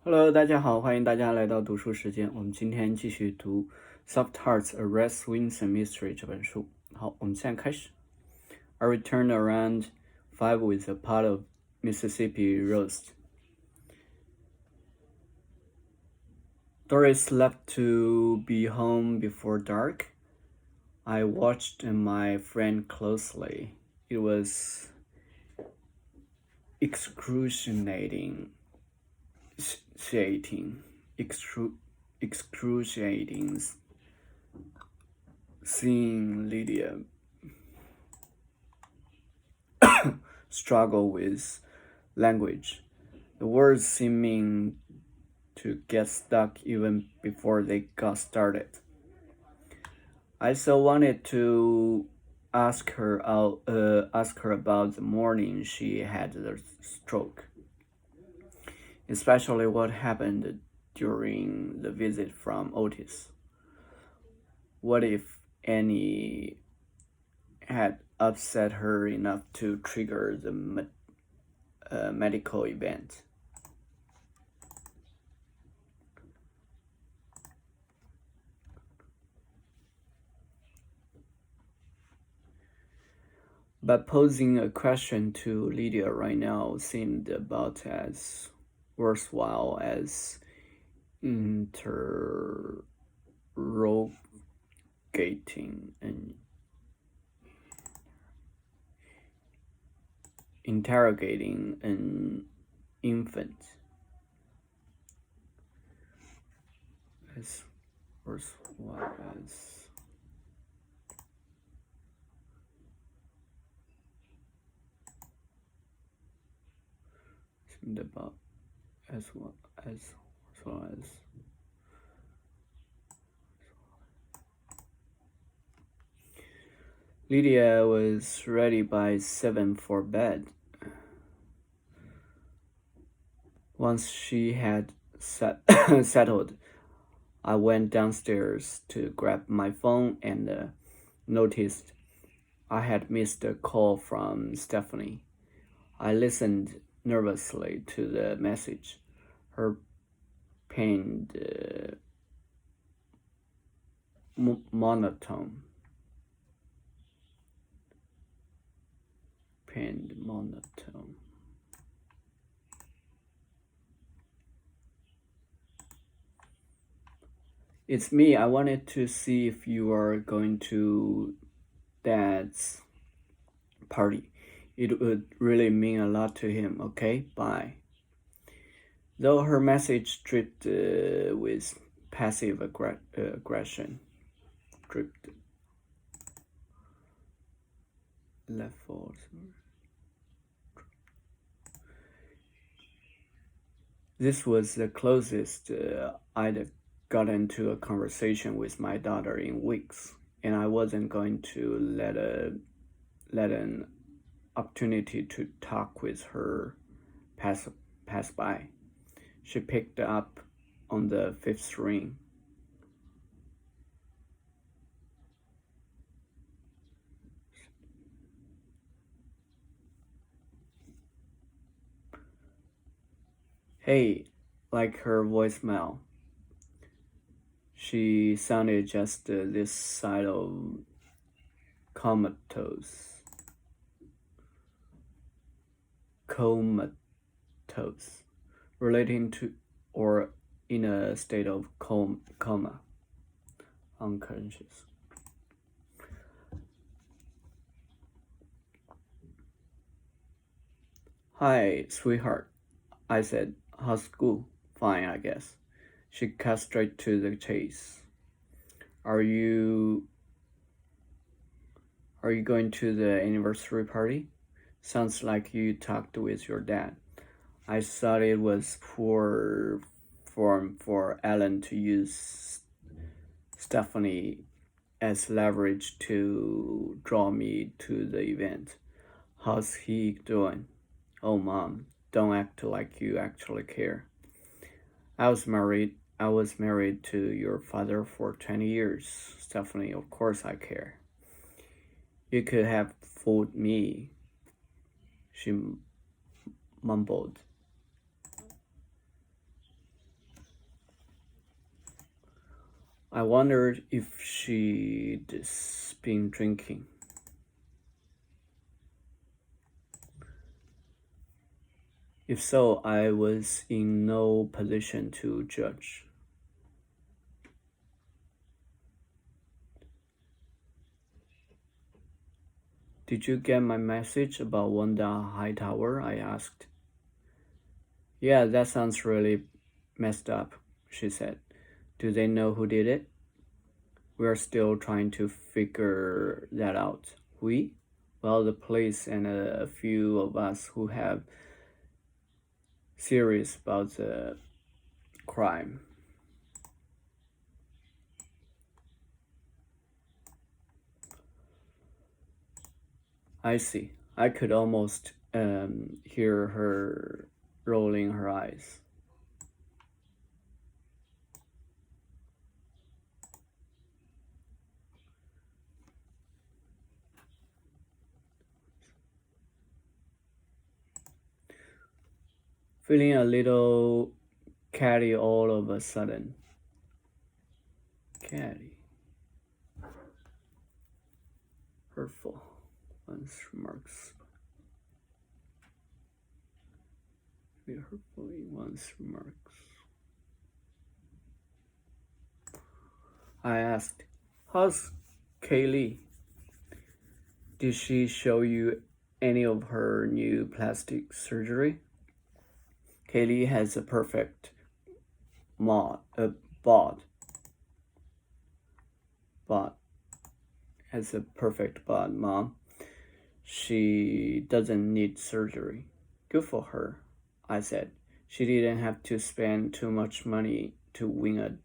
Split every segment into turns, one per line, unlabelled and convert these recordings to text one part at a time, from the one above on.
Hello，大家好，欢迎大家来到读书时间。我们今天继续读《Soft Hearts: A Rett Swinson Mystery》这本书。好，我们现在开始。I returned around 5 with a pot of Mississippi roast. Doris left to be home before dark. I watched my friend closely. It was excruciating seeing Lydia struggle with language, the words seeming to get stuck even before they got started. I so wanted to ask her about the morning she had the stroke, especially what happened during the visit from Otis. What, if any, had upset her enough to trigger the medical event? But posing a question to Lydia right now seemed about as worthwhile as interrogating an infant. As worthwhile as seemed about as well as Lydia was ready by 7 for bed. Once she had settled, I went downstairs to grab my phone and noticed I had missed a call from Stephanie. I listened nervously to the message. Her pained monotone. It's me. I wanted to see if you are going to Dad's party. It would really mean a lot to him. Okay, bye. Though her message dripped with passive aggression. This was the closest I'd gotten to a conversation with my daughter in weeks, and I wasn't going to let an opportunity to talk with her pass by. She picked up on the 5th ring. Hey, like her voicemail. She sounded just this side of comatose, relating to or in a state of coma, unconscious. Hi, sweetheart, I said. How's school? Fine, I guess. She cut straight to the chase. Are you going to the anniversary party? Sounds like you talked with your dad. I thought it was poor form for Alan to use Stephanie as leverage to draw me to the event. How's he doing? Oh, Mom, don't act like you actually care. I was married to your father for 20 years. Stephanie, of course I care. You could have fooled me, she mumbled. I wondered if she'd been drinking. If so, I was in no position to judge. Did you get my message about Wanda Hightower? I asked. Yeah, that sounds really messed up, she said. Do they know who did it? We're still trying to figure that out. We? Well, the police and a few of us who have serious about the crime. I see. I could almost hear her rolling her eyes. Feeling a little catty all of a sudden. Catty. Hurtful. One's remarks. Hurtful in one's remarks. I asked, how's Kaylee? Did she show you any of her new plastic surgery? Kaylee has a perfect bod. Has a perfect bod, Mom. She doesn't need surgery. Good for her, I said. She didn't have to spend too much money to win a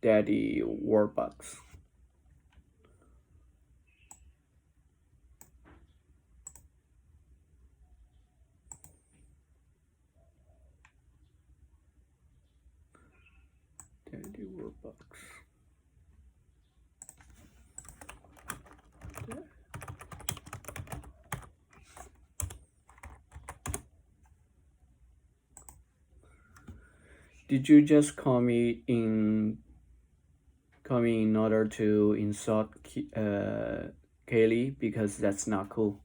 Daddy Warbucks. Daddy Warbucks. Did you just call me in order to insult Kaylee? Because that's not cool.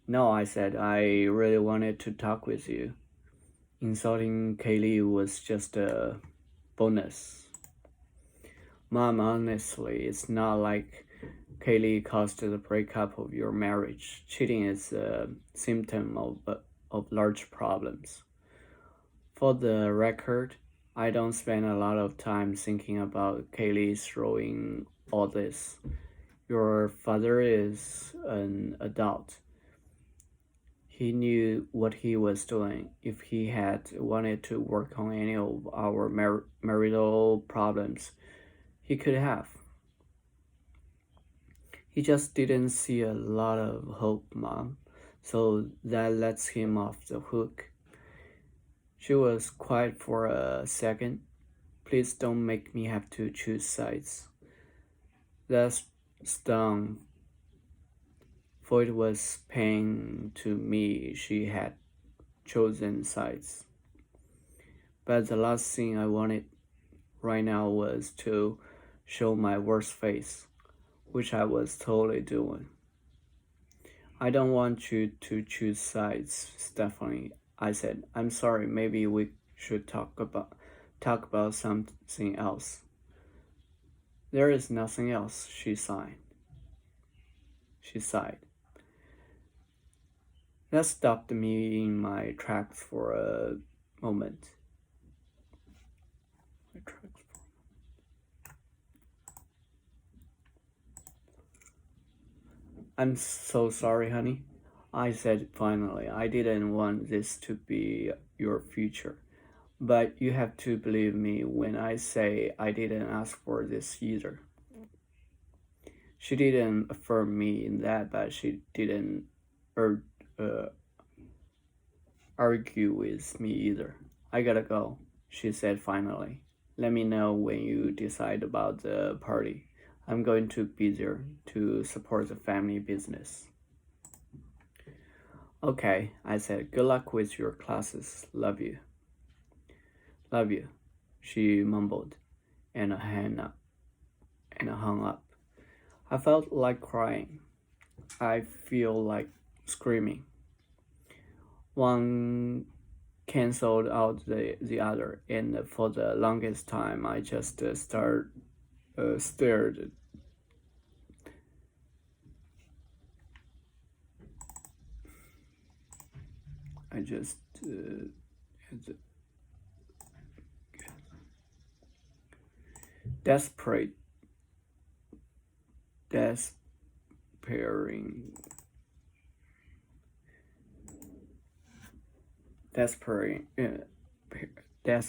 No, I said, I really wanted to talk with you. Insulting Kaylee was just a bonus. Mom, honestly, it's not like Kaylee caused the breakup of your marriage. Cheating is a symptom of large problems. For the record, I don't spend a lot of time thinking about Kaylee throwing all this. Your father is an adult. He knew what he was doing. If he had wanted to work on any of our marital problems, he could have. He just didn't see a lot of hope, Mom, so that lets him off the hook. She was quiet for a second. Please don't make me have to choose sides. That stung. For it was pain to me she had chosen sides. But the last thing I wanted right now was to show my worst face, which I was totally doing. I don't want you to choose sides, Stephanie, I said. I'm sorry, maybe we should talk about something else. There is nothing else, she sighed. That stopped me in my tracks for a moment. I'm so sorry, honey, I said finally. I didn't want this to be your future. But you have to believe me when I say I didn't ask for this either. She didn't affirm me in that, but she didn't argue with me either. I gotta go, she said finally. Let me know when you decide about the party. I'm going to be there to support the family business. Okay, I said. Good luck with your classes. Love you. Love you, she mumbled, and hung up. and hung up. I felt like crying. I feel like screaming. One canceled out the other, and for the longest time, I just stared. I just desperate, despairing, despairing, des,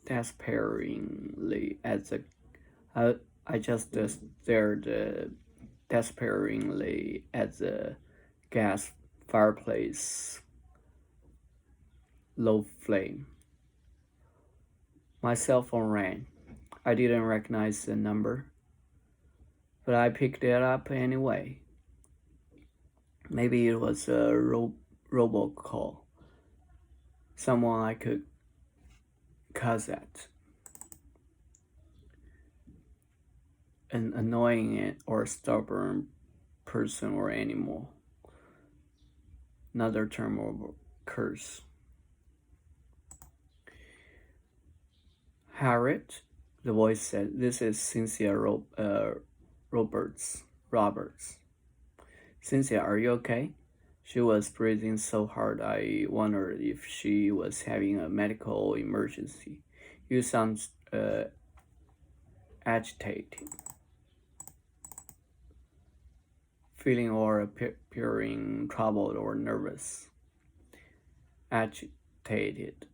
despairingly at the. I just stared despairingly at the gas fireplace low flame. My cell phone rang. I didn't recognize the number, but I picked it up anyway. Maybe it was a robocall. Someone I could cuss at. An annoying or stubborn person or animal. Another term of curse. Harriet, the voice said, "This is Cynthia Roberts. Cynthia, are you okay?" She was breathing so hard I wondered if she was having a medical emergency. "You sound agitated." Feeling or appearing troubled or nervous. Agitated.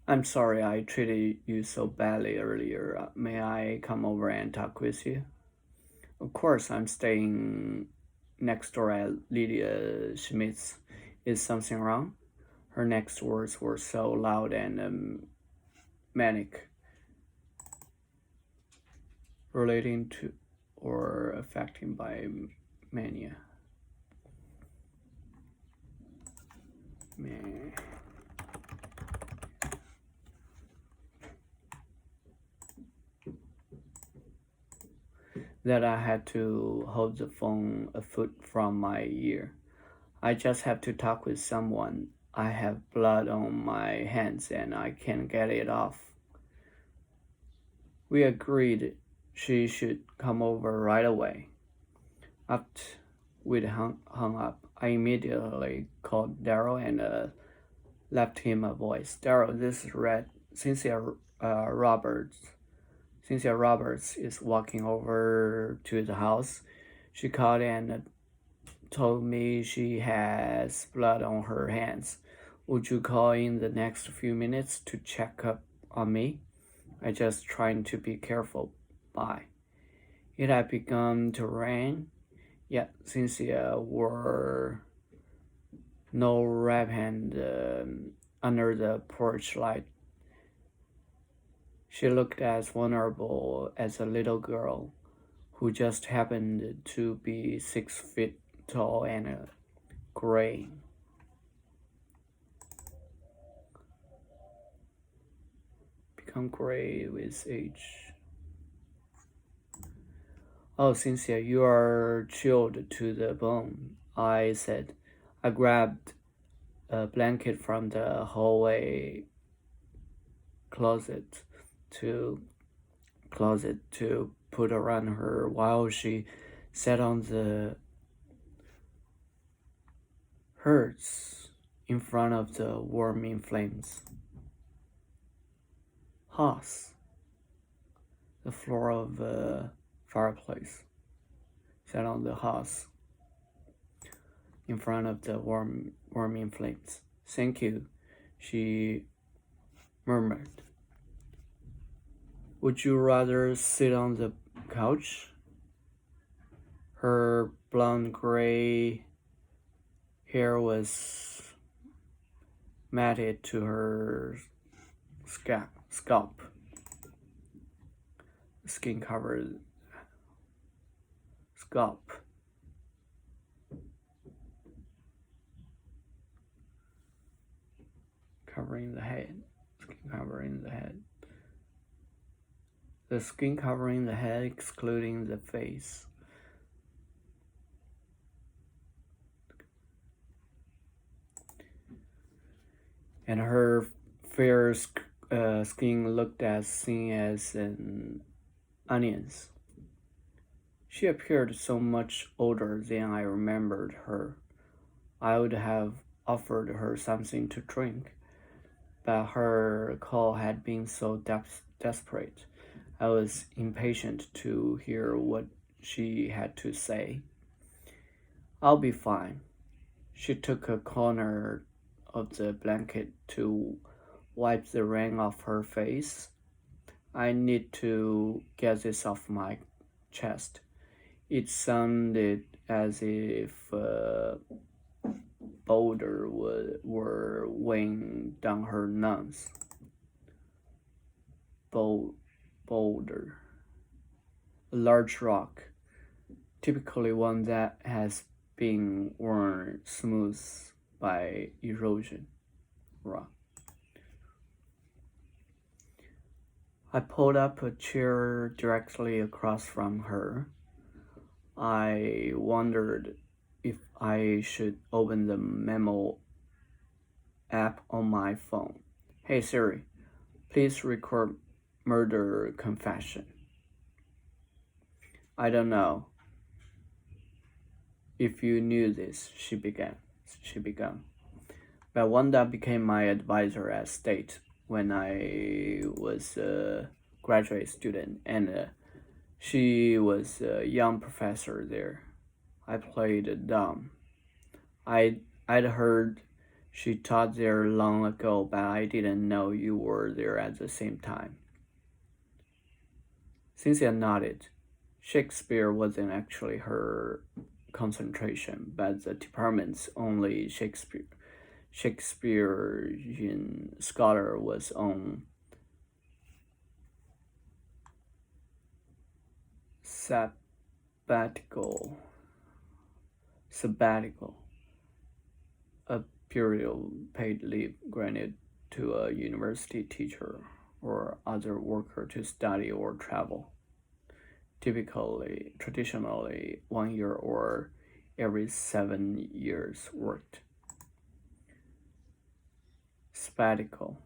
"I'm sorry I treated you so badly earlier. May I come over and talk with you?" "Of course, I'm staying next door at Lydia Schmidt's. Is something wrong?" Her next words were so loud and manic, relating to or affected by mania. That I had to hold the phone a foot from my ear. "I just have to talk with someone. I have blood on my hands and I can't get it off." We agreed she should come over right away. After we'd hung up, I immediately called Daryl and left him a voice. "Daryl, this is Rett. Cynthia Roberts. Cynthia Roberts is walking over to the house. She called and told me she has blood on her hands. Would you call in the next few minutes to check up on me? I just trying to be careful. Bye." It had begun to rain, yet Cynthia wore no wristband under the porch light. She looked as vulnerable as a little girl who just happened to be 6 feet tall and gray. Become gray with age. "Oh, Cynthia, you are chilled to the bone," I said. I grabbed a blanket from the hallway closet to put around her while she sat on the hearth in front of the warming flames. Hearth, the floor of the fireplace. Sat on the hearth in front of the warming flames. "Thank you," she murmured. "Would you rather sit on the couch?" Her blonde gray hair was matted to her scalp. Skin covered scalp. Covering the head. Skin covering the head. the skin covering the head, excluding the face. And her fair skin looked as thin as an onion's. She appeared so much older than I remembered her. I would have offered her something to drink, but her call had been so desperate. I was impatient to hear what she had to say. I'll be fine. She took a corner of the blanket to wipe the rain off her face. I need to get this off my chest. It sounded as if a boulder were weighing down her lungs. Boulder. A large rock, typically one that has been worn smooth by erosion. Rock. I pulled up a chair directly across from her. I wondered if I should open the memo app on my phone. Hey Siri, please record murder confession. I don't know if you knew this, she began. But Wanda became my advisor at State when I was a graduate student, and she was a young professor there. I played dumb. I'd heard she taught there long ago, but I didn't know you were there at the same time. Cynthia nodded. Shakespeare wasn't actually her concentration, but the department's only Shakespearean scholar was on sabbatical, a period of paid leave granted to a university teacher or other worker to study or travel. Traditionally 1 year or every 7 years worked. Sabbatical.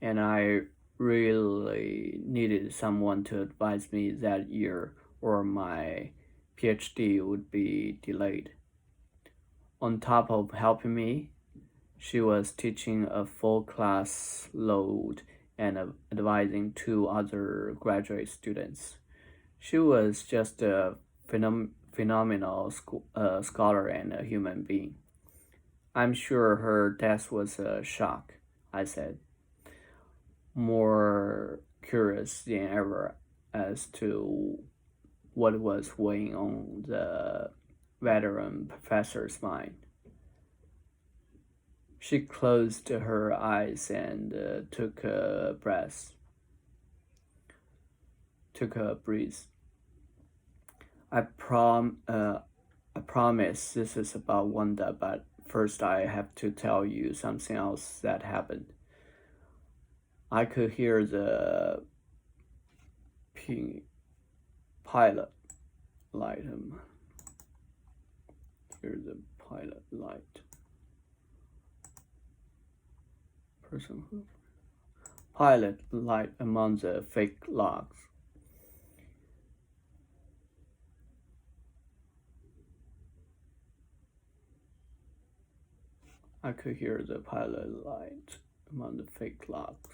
And I really needed someone to advise me that year or my PhD would be delayed. On top of helping me, she was teaching a full class load and advising 2 other graduate students. She was just a phenomenal scholar and a human being. I'm sure her death was a shock, I said, more curious than ever as to what was weighing on the veteran professor's mind. She closed her eyes and took a breath. I promise this is about Wanda, but first I have to tell you something else that happened. I could hear the pilot light. Hear the pilot light. Pilot light among the fake logs. I could hear the pilot light among the fake logs.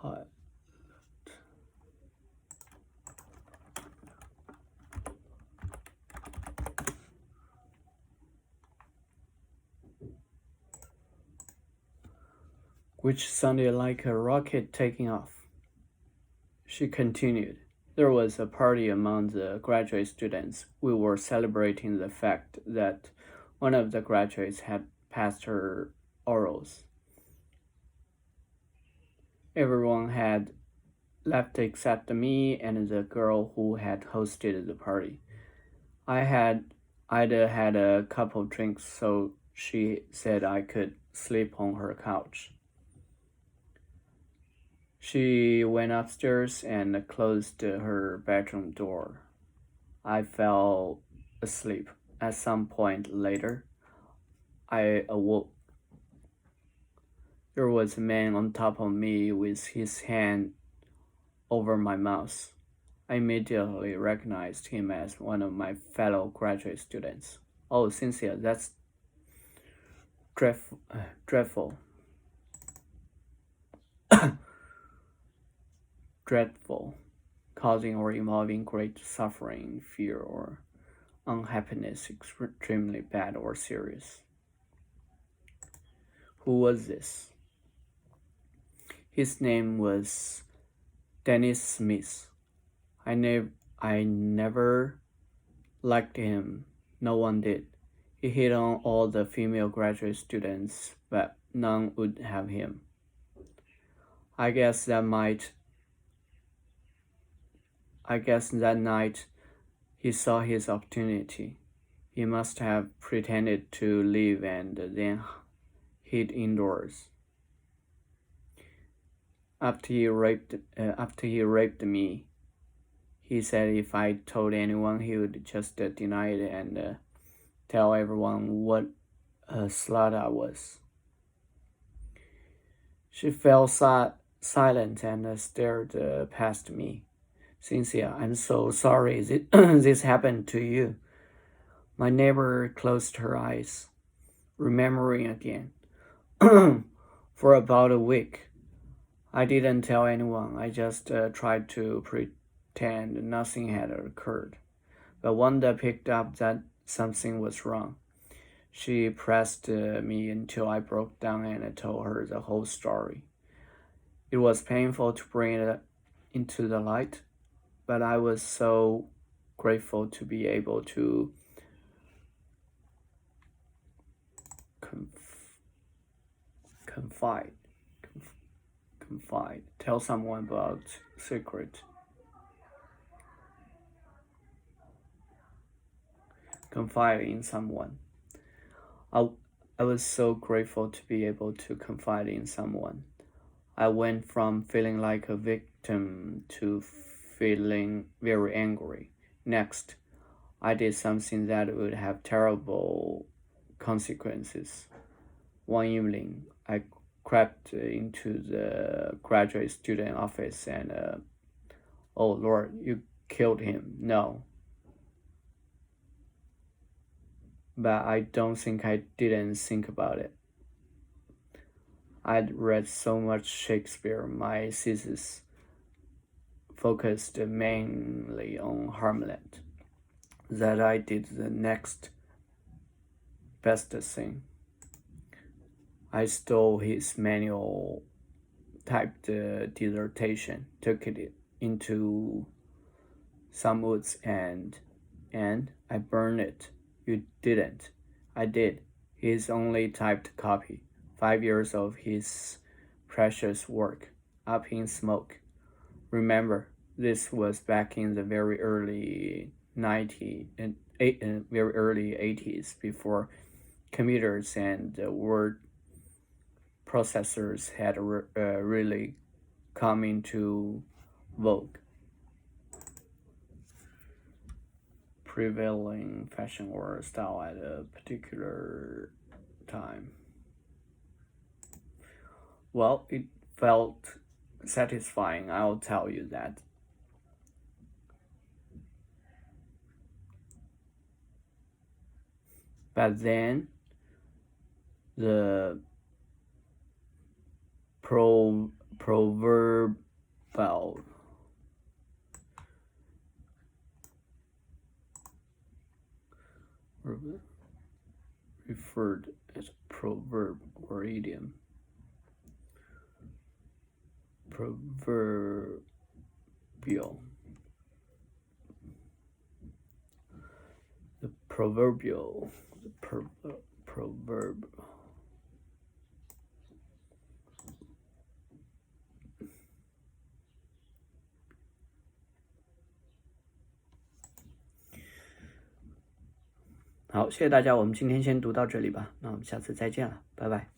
Pilot. Which sounded like a rocket taking off. She continued. There was a party among the graduate students. We were celebrating the fact that one of the graduates had passed her orals. Everyone had left except me and the girl who had hosted the party. I had I'd had a couple drinks, so she said I could sleep on her couch. She went upstairs and closed her bedroom door. I fell asleep. At some point later, I awoke. There was a man on top of me with his hand over my mouth. I immediately recognized him as one of my fellow graduate students. Oh, Cynthia, that's dreadful. Dreadful, causing or involving great suffering, fear, or unhappiness, extremely bad or serious. Who was this? His name was Dennis Smith. I never liked him. No one did. He hit on all the female graduate students, but none would have him. I guess that night he saw his opportunity. He must have pretended to leave and then hid indoors. After he raped me, he said if I told anyone, he would just deny it and tell everyone what a slut I was. She fell silent and stared past me. Cynthia, I'm so sorry this happened to you. My neighbor closed her eyes, remembering again. For about a week, I didn't tell anyone. I just tried to pretend nothing had occurred. But Wanda picked up that something was wrong. She pressed me until I broke down and told her the whole story. It was painful to bring it into the light, but I was so grateful to be able to confide, tell someone about secret. Confide in someone. I was so grateful to be able to confide in someone. I went from feeling like a victim to feeling very angry. Next, I did something that would have terrible consequences. One evening, I crept into the graduate student office and, oh Lord, you killed him. No. But I don't think I didn't think about it. I'd read so much Shakespeare. My thesis focused mainly on Hamlet that I did the next best thing. I stole his manual typed dissertation, took it into some woods and I burned it. You didn't. I did. His only typed copy. 5 years of his precious work, up in smoke. Remember, this was back in the very early 80s, before computers and word processors had really come into vogue. Prevailing fashion or style at a particular time. Well, it felt satisfying, I'll tell you that. But then the proverbial referred as proverb or idiom. Proverbial. The proverbial. Proverb. 好，谢谢大家，我们今天先读到这里吧，那我们下次再见了，拜拜。